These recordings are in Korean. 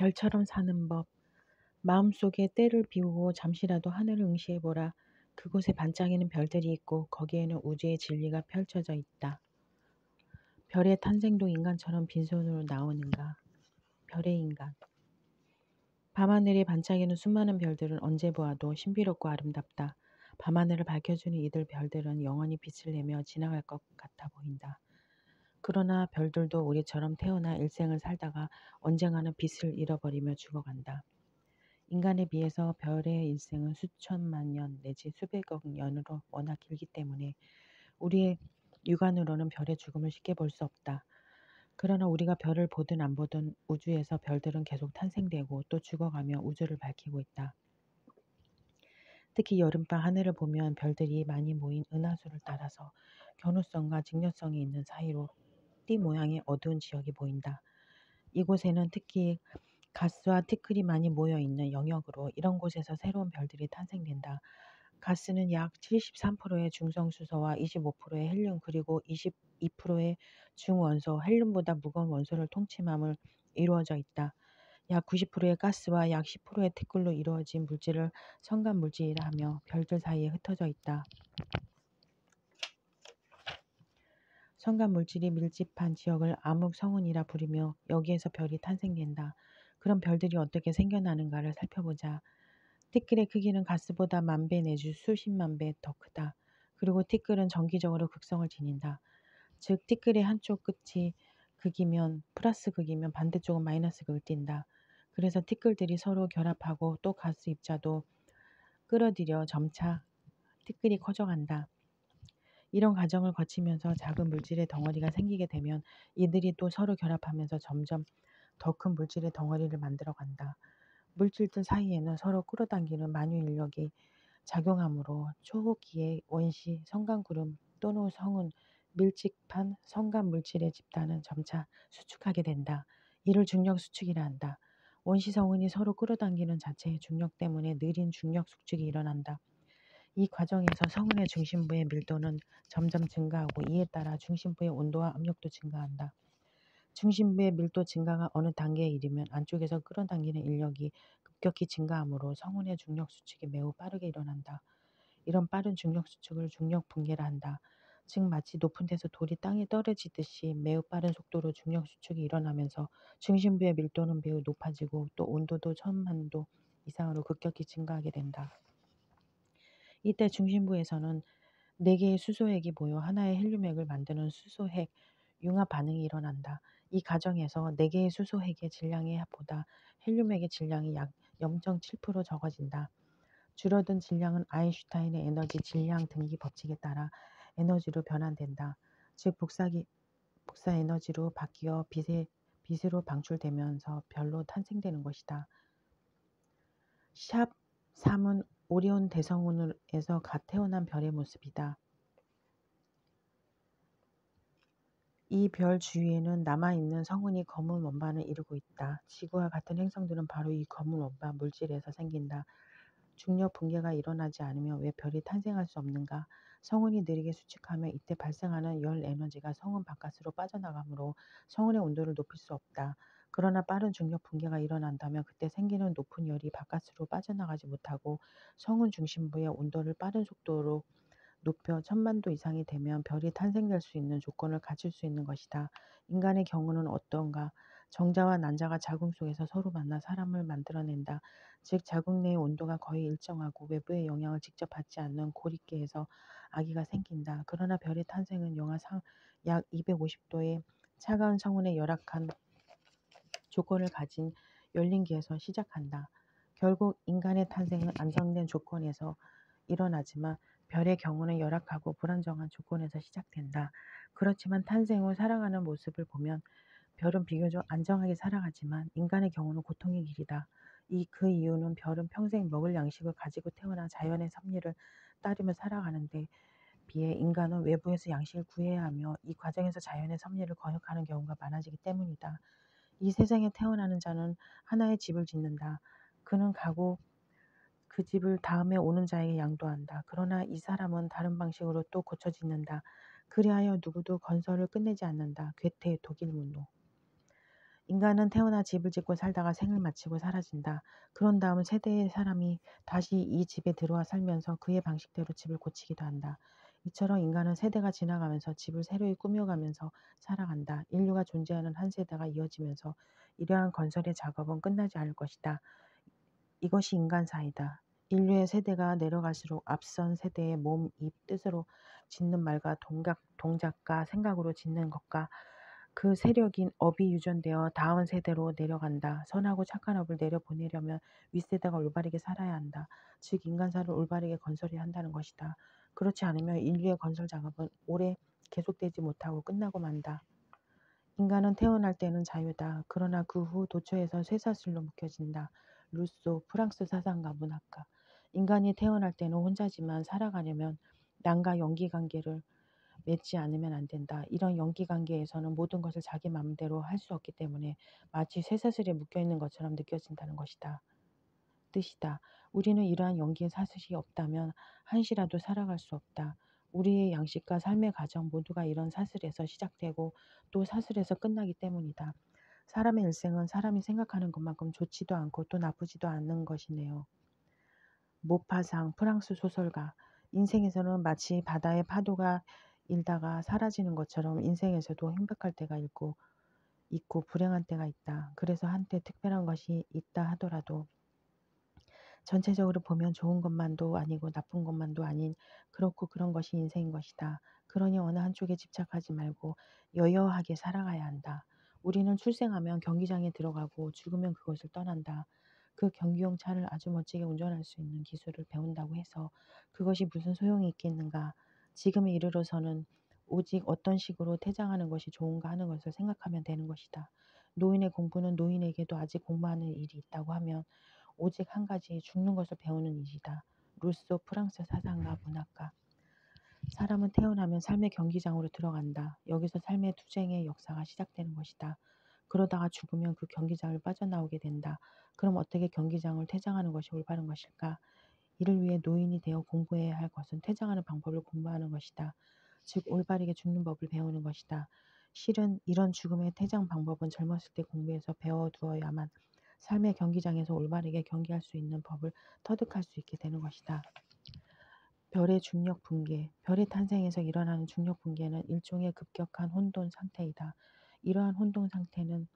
별처럼 사는 법. 마음속에 때를 비우고 잠시라도 하늘을 응시해보라. 그곳에 반짝이는 별들이 있고 거기에는 우주의 진리가 펼쳐져 있다. 별의 탄생도 인간처럼 빈손으로 나오는가? 별의 인간. 밤하늘에 반짝이는 수많은 별들은 언제 보아도 신비롭고 아름답다. 밤하늘을 밝혀주는 이들 별들은 영원히 빛을 내며 지나갈 것 같아 보인다. 그러나 별들도 우리처럼 태어나 일생을 살다가 언젠가는 빛을 잃어버리며 죽어간다. 인간에 비해서 별의 일생은 수천만 년 내지 수백억 년으로 워낙 길기 때문에 우리의 육안으로는 별의 죽음을 쉽게 볼 수 없다. 그러나 우리가 별을 보든 안 보든 우주에서 별들은 계속 탄생되고 또 죽어가며 우주를 밝히고 있다. 특히 여름밤 하늘을 보면 별들이 많이 모인 은하수를 따라서 견우성과 직녀성이 있는 사이로 띠 모양의 어두운 지역이 보인다. 이곳에는 특히 가스와 티끌이 많이 모여 있는 영역으로 이런 곳에서 새로운 별들이 탄생된다. 가스는 약 73%의 중성수소와 25%의 헬륨 그리고 22%의 중원소 헬륨보다 무거운 원소를 통칭함을 이루어져 있다. 약 90%의 가스와 약 10%의 티끌로 이루어진 물질을 성간물질이라 하며 별들 사이에 흩어져 있다. 성간물질이 밀집한 지역을 암흑성운이라 부르며 여기에서 별이 탄생된다. 그럼 별들이 어떻게 생겨나는가를 살펴보자. 티끌의 크기는 가스보다 10,000배 내지 수십만 배 더 크다. 그리고 티끌은 정기적으로 극성을 지닌다. 즉 티끌의 한쪽 끝이 극이면 플러스 극이면 반대쪽은 마이너스 극을 띈다. 그래서 티끌들이 서로 결합하고 또 가스 입자도 끌어들여 점차 티끌이 커져간다. 이런 과정을 거치면서 작은 물질의 덩어리가 생기게 되면 이들이 또 서로 결합하면서 점점 더 큰 물질의 덩어리를 만들어 간다. 물질들 사이에는 서로 끌어당기는 만유 인력이 작용하므로 초기의 원시 성간구름 또는 성운 밀집한 성간 물질의 집단은 점차 수축하게 된다. 이를 중력 수축이라 한다. 원시 성운이 서로 끌어당기는 자체의 중력 때문에 느린 중력 수축이 일어난다. 이 과정에서 성운의 중심부의 밀도는 점점 증가하고 이에 따라 중심부의 온도와 압력도 증가한다. 중심부의 밀도 증가가 어느 단계에 이르면 안쪽에서 끌어당기는 인력이 급격히 증가하므로 성운의 중력 수축이 매우 빠르게 일어난다. 이런 빠른 중력 수축을 중력 붕괴라 한다. 즉 마치 높은 데서 돌이 땅에 떨어지듯이 매우 빠른 속도로 중력 수축이 일어나면서 중심부의 밀도는 매우 높아지고 또 온도도 1000만 도 이상으로 급격히 증가하게 된다. 이때 중심부에서는 4개의 수소핵이 모여 하나의 헬륨핵을 만드는 수소핵 융합 반응이 일어난다. 이 과정에서 4개의 수소핵의 질량이 보다 헬륨핵의 질량이 약 0.7% 적어진다. 줄어든 질량은 아인슈타인의 에너지 질량 등기 법칙에 따라 에너지로 변환된다. 즉 복사 에너지로 바뀌어 빛으로 방출되면서 별로 탄생되는 것이다. 샵 3은 오리온 대성운에서 갓 태어난 별의 모습이다. 이 별 주위에는 남아있는 성운이 검은 원반을 이루고 있다. 지구와 같은 행성들은 바로 이 검은 원반 물질에서 생긴다. 중력 붕괴가 일어나지 않으면 왜 별이 탄생할 수 없는가? 성운이 느리게 수축하며 이때 발생하는 열 에너지가 성운 바깥으로 빠져나가므로 성운의 온도를 높일 수 없다. 그러나 빠른 중력 붕괴가 일어난다면 그때 생기는 높은 열이 바깥으로 빠져나가지 못하고 성운 중심부의 온도를 빠른 속도로 높여 1000만 도 이상이 되면 별이 탄생될 수 있는 조건을 갖출 수 있는 것이다. 인간의 경우는 어떤가? 정자와 난자가 자궁 속에서 서로 만나 사람을 만들어낸다. 즉 자궁 내의 온도가 거의 일정하고 외부의 영향을 직접 받지 않는 고립계에서 아기가 생긴다. 그러나 별의 탄생은 영하 약 250도의 차가운 성운의 열악한 조건을 가진 열린 기에서 시작한다. 결국 인간의 탄생은 안정된 조건에서 일어나지만 별의 경우는 열악하고 불안정한 조건에서 시작된다. 그렇지만 탄생 후 살아가는 모습을 보면 별은 비교적 안정하게 살아가지만 인간의 경우는 고통의 길이다. 그 이유는 별은 평생 먹을 양식을 가지고 태어나 자연의 섭리를 따르며 살아가는데 비해 인간은 외부에서 양식을 구해야 하며 이 과정에서 자연의 섭리를 거역하는 경우가 많아지기 때문이다. 이 세상에 태어나는 자는 하나의 집을 짓는다. 그는 가고 그 집을 다음에 오는 자에게 양도한다. 그러나 이 사람은 다른 방식으로 또 고쳐 짓는다. 그리하여 누구도 건설을 끝내지 않는다. 괴테 독일 문호. 인간은 태어나 집을 짓고 살다가 생을 마치고 사라진다. 그런 다음 세대의 사람이 다시 이 집에 들어와 살면서 그의 방식대로 집을 고치기도 한다. 이처럼 인간은 세대가 지나가면서 집을 새로이 꾸며가면서 살아간다. 인류가 존재하는 한 세대가 이어지면서 이러한 건설의 작업은 끝나지 않을 것이다. 이것이 인간사이다. 인류의 세대가 내려갈수록 앞선 세대의 몸, 입, 뜻으로 짓는 말과 동작과 생각으로 짓는 것과 그 세력인 업이 유전되어 다음 세대로 내려간다. 선하고 착한 업을 내려보내려면 윗세대가 올바르게 살아야 한다. 즉 인간사를 올바르게 건설해야 한다는 것이다. 그렇지 않으면 인류의 건설 작업은 오래 계속되지 못하고 끝나고 만다. 인간은 태어날 때는 자유다. 그러나 그 후 도처에서 쇠사슬로 묶여진다. 루소, 프랑스 사상가 문학가. 인간이 태어날 때는 혼자지만 살아가려면 남과 연기 관계를 맺지 않으면 안 된다. 이런 연기 관계에서는 모든 것을 자기 마음대로 할 수 없기 때문에 마치 쇠사슬에 묶여 있는 것처럼 느껴진다는 것이다. 뜻이다. 우리는 이러한 연기의 사슬이 없다면 한시라도 살아갈 수 없다. 우리의 양식과 삶의 과정 모두가 이런 사슬에서 시작되고 또 사슬에서 끝나기 때문이다. 사람의 일생은 사람이 생각하는 것만큼 좋지도 않고 또 나쁘지도 않은 것이네요. 모파상, 프랑스 소설가. 인생에서는 마치 바다의 파도가 일다가 사라지는 것처럼 인생에서도 행복할 때가 있고 불행한 때가 있다. 그래서 한때 특별한 것이 있다 하더라도 전체적으로 보면 좋은 것만도 아니고 나쁜 것만도 아닌 그렇고 그런 것이 인생인 것이다. 그러니 어느 한쪽에 집착하지 말고 여여하게 살아가야 한다. 우리는 출생하면 경기장에 들어가고 죽으면 그것을 떠난다. 그 경기용 차를 아주 멋지게 운전할 수 있는 기술을 배운다고 해서 그것이 무슨 소용이 있겠는가. 지금에 이르러서는 오직 어떤 식으로 퇴장하는 것이 좋은가 하는 것을 생각하면 되는 것이다. 노인의 공부는 노인에게도 아직 공부하는 일이 있다고 하면 오직 한 가지 죽는 것을 배우는 일이다. 루소 프랑스 사상가 문학가. 사람은 태어나면 삶의 경기장으로 들어간다. 여기서 삶의 투쟁의 역사가 시작되는 것이다. 그러다가 죽으면 그 경기장을 빠져나오게 된다. 그럼 어떻게 경기장을 퇴장하는 것이 올바른 것일까? 이를 위해 노인이 되어 공부해야 할 것은 퇴장하는 방법을 공부하는 것이다. 즉 올바르게 죽는 법을 배우는 것이다. 실은 이런 죽음의 퇴장 방법은 젊었을 때 공부해서 배워두어야만 삶의 경기장에서 올바르게 경기할 수 있는 법을 터득할 수 있게 되는 것이다. 별의 중력 붕괴. 별의 탄생에서 일어나는 중력 붕괴는 일종의 급격한 혼돈 상태이다. 이러한 혼돈 상태는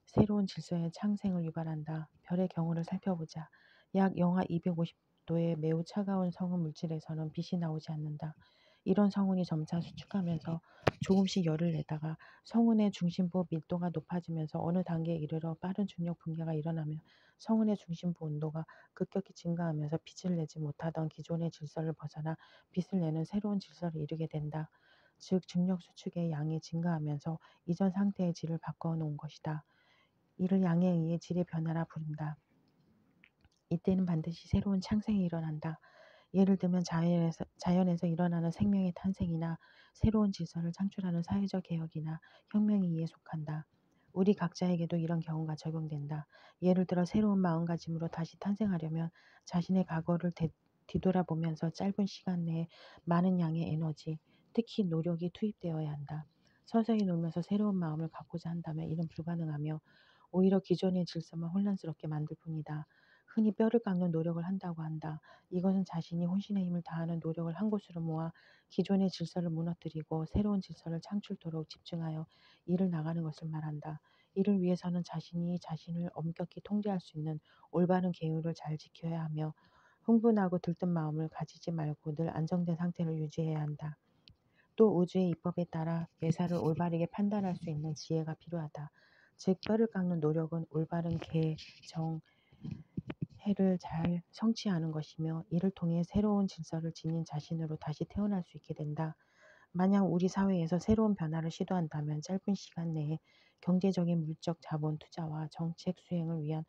새로운 질서의 창생을 유발한다. 별의 경우를 살펴보자. 약 영하 250도의 매우 차가운 성운 물질에서는 빛이 나오지 않는다. 이런 성운이 점차 수축하면서 조금씩 열을 내다가 성운의 중심부 밀도가 높아지면서 어느 단계에 이르러 빠른 중력 붕괴가 일어나며 성운의 중심부 온도가 급격히 증가하면서 빛을 내지 못하던 기존의 질서를 벗어나 빛을 내는 새로운 질서를 이루게 된다. 즉 중력 수축의 양이 증가하면서 이전 상태의 질을 바꿔 놓은 것이다. 이를 양에 의해 질의 변화라 부른다. 이때는 반드시 새로운 창생이 일어난다. 예를 들면 자연에서 일어나는 생명의 탄생이나 새로운 질서를 창출하는 사회적 개혁이나 혁명이 이에 속한다. 우리 각자에게도 이런 경우가 적용된다. 예를 들어 새로운 마음가짐으로 다시 탄생하려면 자신의 과거를 뒤돌아보면서 짧은 시간 내에 많은 양의 에너지, 특히 노력이 투입되어야 한다. 서서히 놀면서 새로운 마음을 갖고자 한다면 이는 불가능하며 오히려 기존의 질서만 혼란스럽게 만들 뿐이다. 흔히 뼈를 깎는 노력을 한다고 한다. 이것은 자신이 혼신의 힘을 다하는 노력을 한 곳으로 모아 기존의 질서를 무너뜨리고 새로운 질서를 창출토록 집중하여 일을 나가는 것을 말한다. 이를 위해서는 자신이 자신을 엄격히 통제할 수 있는 올바른 계율을 잘 지켜야 하며 흥분하고 들뜬 마음을 가지지 말고 늘 안정된 상태를 유지해야 한다. 또 우주의 이법에 따라 매사를 올바르게 판단할 수 있는 지혜가 필요하다. 즉 뼈를 깎는 노력은 올바른 개정, 해를 잘 성취하는 것이며 이를 통해 새로운 질서를 지닌 자신으로 다시 태어날 수 있게 된다. 만약 우리 사회에서 새로운 변화를 시도한다면 짧은 시간 내에 경제적인 물적 자본 투자와 정책 수행을 위한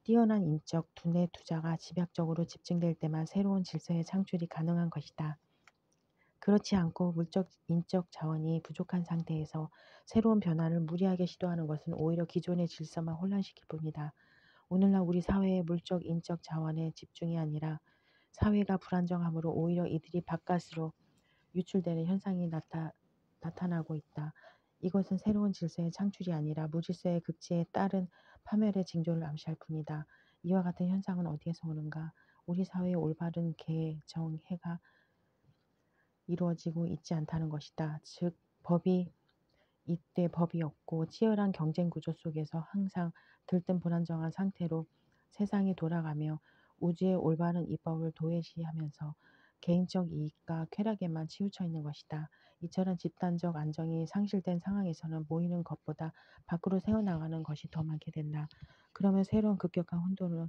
뛰어난 인적 두뇌 투자가 집약적으로 집중될 때만 새로운 질서의 창출이 가능한 것이다. 그렇지 않고 물적, 인적 자원이 부족한 상태에서 새로운 변화를 무리하게 시도하는 것은 오히려 기존의 질서만 혼란시킬 뿐이다. 오늘날 우리 사회의 물적, 인적 자원의 집중이 아니라 사회가 불안정함으로 오히려 이들이 바깥으로 유출되는 현상이 나타나고 있다. 이것은 새로운 질서의 창출이 아니라 무질서의 극지에 따른 파멸의 징조를 암시할 뿐이다. 이와 같은 현상은 어디에서 오는가? 우리 사회의 올바른 개정해가 이루어지고 있지 않다는 것이다. 즉 법이 이때 법이 없고 치열한 경쟁 구조 속에서 항상 들뜬 불안정한 상태로 세상이 돌아가며 우주의 올바른 입법을 도외시하면서 개인적 이익과 쾌락에만 치우쳐 있는 것이다. 이처럼 집단적 안정이 상실된 상황에서는 모이는 것보다 밖으로 새어나가는 것이 더 많게 된다. 그러면 새로운 급격한 혼돈을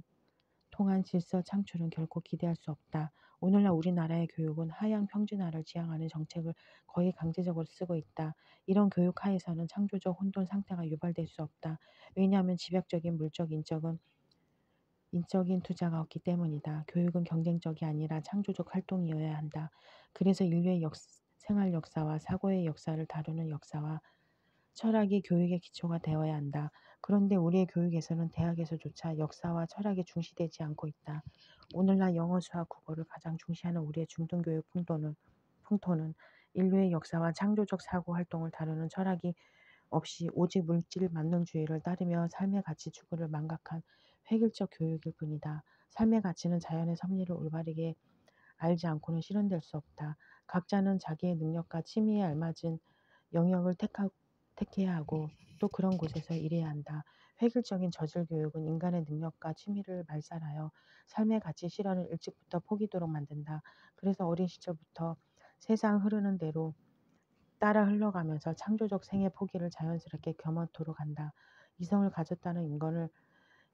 통한 질서 창출은 결코 기대할 수 없다. 오늘날 우리나라의 교육은 하향 평준화를 지향하는 정책을 거의 강제적으로 쓰고 있다. 이런 교육 하에서는 창조적 혼돈 상태가 유발될 수 없다. 왜냐하면 집약적인 물적 인적인 투자가 없기 때문이다. 교육은 경쟁적이 아니라 창조적 활동이어야 한다. 그래서 인류의 생활 역사와 사고의 역사를 다루는 역사와 철학이 교육의 기초가 되어야 한다. 그런데 우리의 교육에서는 대학에서조차 역사와 철학이 중시되지 않고 있다. 오늘날 영어, 수학, 국어를 가장 중시하는 우리의 중등교육 풍토는 인류의 역사와 창조적 사고 활동을 다루는 철학이 없이 오직 물질 만능주의를 따르며 삶의 가치 추구를 망각한 획일적 교육일 뿐이다. 삶의 가치는 자연의 섭리를 올바르게 알지 않고는 실현될 수 없다. 각자는 자기의 능력과 취미에 알맞은 영역을 택해야 하고 또 그런 곳에서 일해야 한다. 획일적인 저질 교육은 인간의 능력과 취미를 말살하여 삶의 가치 실현을 일찍부터 포기도록 만든다. 그래서 어린 시절부터 세상 흐르는 대로 따라 흘러가면서 창조적 생애 포기를 자연스럽게 겸허토록 한다. 이성을 가졌다는 인간을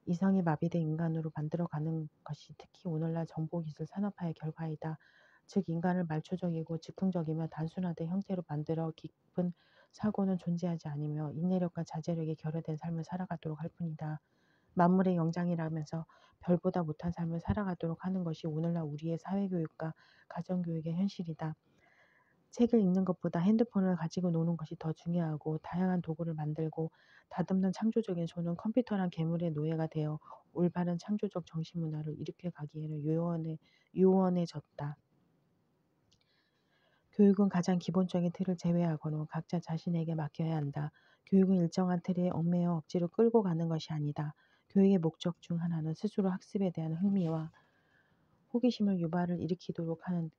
이성이 마비된 인간으로 만들어가는 것이 특히 오늘날 정보기술 산업화의 결과이다. 즉 인간을 말초적이고 즉흥적이며 단순화된 형태로 만들어 깊은 사고는 존재하지 않으며 인내력과 자제력이 결여된 삶을 살아가도록 할 뿐이다. 만물의 영장이라면서 별보다 못한 삶을 살아가도록 하는 것이 오늘날 우리의 사회교육과 가정교육의 현실이다. 책을 읽는 것보다 핸드폰을 가지고 노는 것이 더 중요하고 다양한 도구를 만들고 다듬는 창조적인 손은 컴퓨터란 괴물의 노예가 되어 올바른 창조적 정신문화를 일으켜 가기에는 요원해졌다. 교육은 가장 기본적인 틀을 제외하고는 각자 자신에게 맡겨야 한다. 교육은 일정한 틀에 얽매여 억지로 끌고 가는 것이 아니다. 교육의 목적 중 하나는 스스로 학습에 대한 흥미와 호기심을 유발을 일으키도록 하는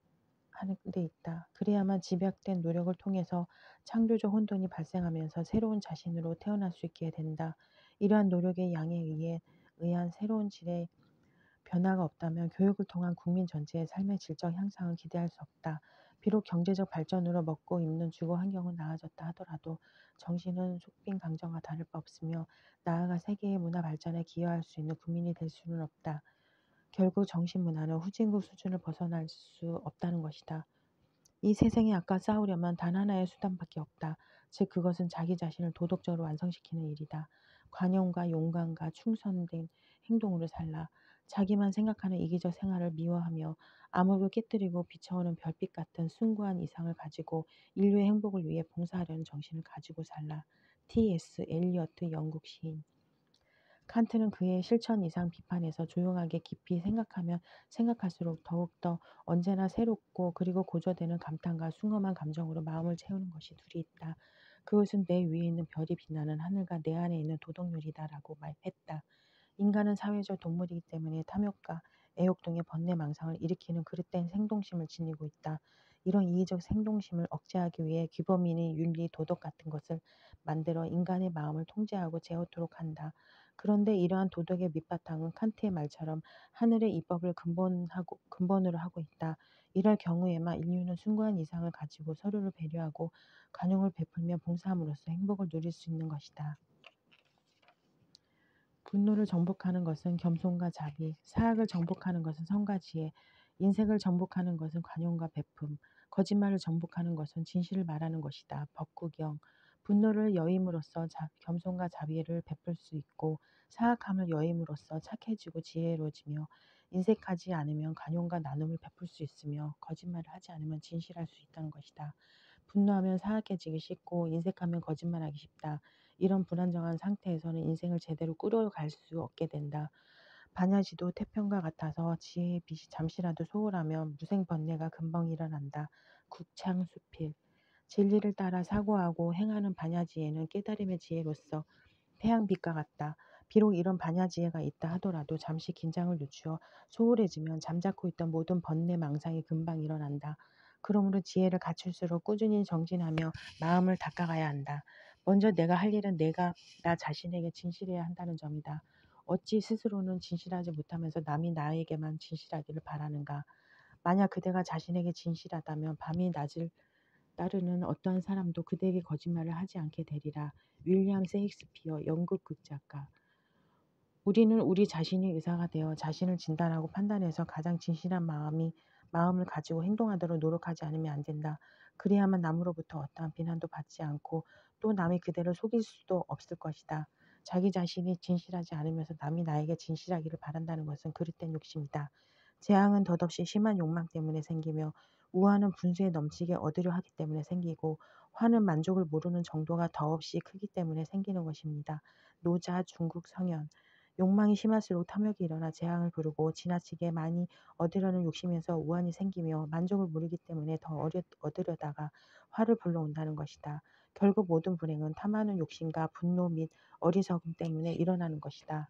데 있다. 그래야만 집약된 노력을 통해서 창조적 혼돈이 발생하면서 새로운 자신으로 태어날 수 있게 된다. 이러한 노력의 양에 의한 새로운 질의 변화가 없다면 교육을 통한 국민 전체의 삶의 질적 향상은 기대할 수 없다. 비록 경제적 발전으로 먹고 입는 주거 환경은 나아졌다 하더라도 정신은 속빈 강정과 다를 바 없으며 나아가 세계의 문화 발전에 기여할 수 있는 국민이 될 수는 없다. 결국 정신문화는 후진국 수준을 벗어날 수 없다는 것이다. 이 세상의 악과 싸우려면 단 하나의 수단밖에 없다. 즉 그것은 자기 자신을 도덕적으로 완성시키는 일이다. 관용과 용감과 충성된 행동으로 살라. 자기만 생각하는 이기적 생활을 미워하며 암흑을 깨뜨리고 비춰오는 별빛 같은 숭고한 이상을 가지고 인류의 행복을 위해 봉사하려는 정신을 가지고 살라. T.S. 엘리어트 영국 시인. 칸트는 그의 실천 이상 비판에서 조용하게 깊이 생각하면 생각할수록 더욱더 언제나 새롭고 그리고 고조되는 감탄과 숭엄한 감정으로 마음을 채우는 것이 둘이 있다. 그것은 내 위에 있는 별이 빛나는 하늘과 내 안에 있는 도덕률이다라고 말했다. 인간은 사회적 동물이기 때문에 탐욕과 애욕 등의 번뇌망상을 일으키는 그릇된 생동심을 지니고 있다. 이런 이기적 생동심을 억제하기 위해 규범이니 윤리, 도덕 같은 것을 만들어 인간의 마음을 통제하고 제어토록 한다. 그런데 이러한 도덕의 밑바탕은 칸트의 말처럼 하늘의 입법을 근본으로 하고 있다. 이럴 경우에만 인류는 숭고한 이상을 가지고 서로를 배려하고 관용을 베풀며 봉사함으로써 행복을 누릴 수 있는 것이다. 분노를 정복하는 것은 겸손과 자비, 사악을 정복하는 것은 성과 지혜, 인색을 정복하는 것은 관용과 베품, 거짓말을 정복하는 것은 진실을 말하는 것이다. 법구경. 분노를 여임으로써 겸손과 자비를 베풀 수 있고 사악함을 여임으로써 착해지고 지혜로워지며 인색하지 않으면 관용과 나눔을 베풀 수 있으며 거짓말을 하지 않으면 진실할 수 있다는 것이다. 분노하면 사악해지기 쉽고 인색하면 거짓말하기 쉽다. 이런 불안정한 상태에서는 인생을 제대로 꾸려갈 수 없게 된다. 반야지도 태평과 같아서 지혜의 빛이 잠시라도 소홀하면 무생번뇌가 금방 일어난다. 국창수필. 진리를 따라 사고하고 행하는 반야지혜는 깨달음의 지혜로서 태양빛과 같다. 비록 이런 반야지혜가 있다 하더라도 잠시 긴장을 늦추어 소홀해지면 잠자코 있던 모든 번뇌 망상이 금방 일어난다. 그러므로 지혜를 갖출수록 꾸준히 정진하며 마음을 닦아가야 한다. 먼저 내가 할 일은 내가 나 자신에게 진실해야 한다는 점이다. 어찌 스스로는 진실하지 못하면서 남이 나에게만 진실하기를 바라는가? 만약 그대가 자신에게 진실하다면 밤이 낮을 따르는 어떠한 사람도 그대에게 거짓말을 하지 않게 되리라. 윌리엄 세익스피어 영국 극작가. 우리는 우리 자신이 의사가 되어 자신을 진단하고 판단해서 가장 진실한 마음을 가지고 행동하도록 노력하지 않으면 안 된다. 그래야만 남으로부터 어떠한 비난도 받지 않고 또 남이 그대를 속일 수도 없을 것이다. 자기 자신이 진실하지 않으면서 남이 나에게 진실하기를 바란다는 것은 그릇된 욕심이다. 재앙은 덧없이 심한 욕망 때문에 생기며 우화는 분수에 넘치게 얻으려 하기 때문에 생기고 화는 만족을 모르는 정도가 더없이 크기 때문에 생기는 것입니다. 노자 중국 성현. 욕망이 심할수록 탐욕이 일어나 재앙을 부르고 지나치게 많이 얻으려는 욕심에서 우환이 생기며 만족을 모르기 때문에 더 얻으려다가 화를 불러온다는 것이다. 결국 모든 불행은 탐하는 욕심과 분노 및 어리석음 때문에 일어나는 것이다.